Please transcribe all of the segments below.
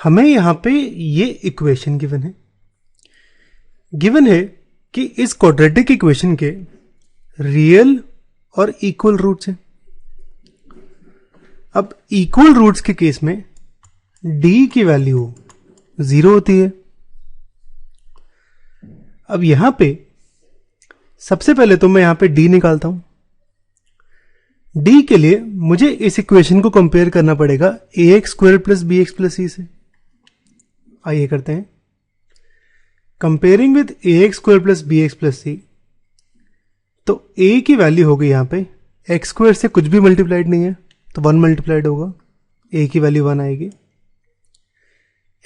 हमें यहां पे ये इक्वेशन गिवन है कि इस क्वाड्रेटिक इक्वेशन के रियल और इक्वल रूट्स हैं। अब इक्वल रूट्स के केस में d की वैल्यू 0 होती है। अब यहां पे सबसे पहले तो मैं यहां पे d निकालता हूं। d के लिए मुझे इस इक्वेशन को कंपेयर करना पड़ेगा ax square plus bx plus c से। आइए करते हैं comparing with ax square plus bx plus c। तो a की वैल्यू हो गई यहां पे x स्क्वायर से कुछ भी मल्टीप्लाइड नहीं है तो 1 मल्टीप्लाइड होगा, a की वैल्यू 1 आएगी।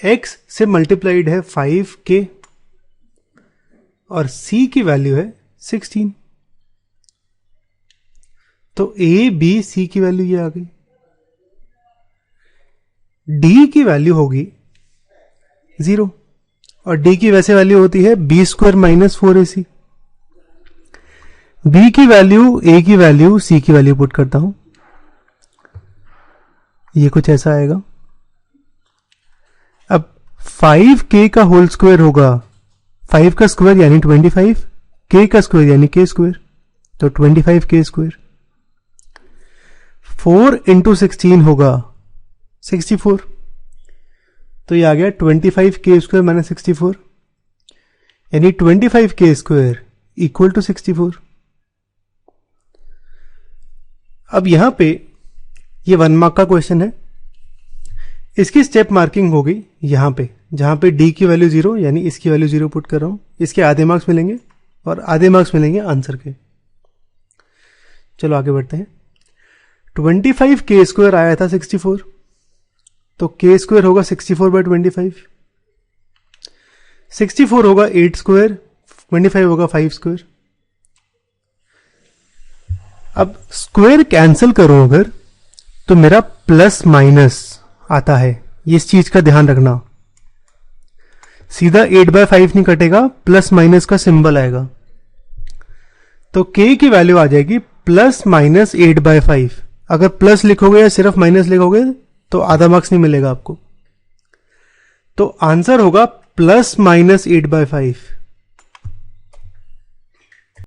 x से मल्टीप्लाइड है 5k और c की वैल्यू है 16। तो a b c की वैल्यू ये आ गई। d की वैल्यू होगी 0 और d की वैसे वैल्यू होती है b square minus 4ac। b की वैल्यू, a की वैल्यू, c की वैल्यू पुट करता हूं, ये कुछ ऐसा आएगा। अब 5k का होल स्क्वायर होगा 5 का स्क्वायर यानी 25, k का स्क्वायर यानी k स्क्वायर, तो 25k स्क्वायर। 4 इंटू 16 होगा 64, तो ये आ गया 25k स्क्वायर माइनस 64 यानी 25k स्क्वायर इक्वल टू 64। अब यहां पे ये 1 मार्क का क्वेश्चन है। इसकी स्टेप मार्किंग होगी यहां पे, जहां पे d की वैल्यू 0 यानी इसकी वैल्यू 0 पुट कर रहा हूं। इसके आधे मार्क्स मिलेंगे और आधे मार्क्स मिलेंगे आंसर के। चलो आगे बढ़ते हैं। 25k स्क्वायर आया था 64, तो k स्क्वायर होगा 64 बाय 25। 64 होगा 8 स्क्वायर, 25 होगा 5 स्क्वायर। अब स्क्वायर कैंसिल करो अगर तो मेरा प्लस माइनस आता है, इस चीज का ध्यान रखना। सीधा 8/5 नहीं कटेगा, प्लस माइनस का सिंबल आएगा। तो k की वैल्यू आ जाएगी प्लस माइनस 8/5। अगर प्लस लिखोगे या सिर्फ माइनस लिखोगे तो आधा मार्क्स नहीं मिलेगा आपको। तो आंसर होगा प्लस माइनस 8/5।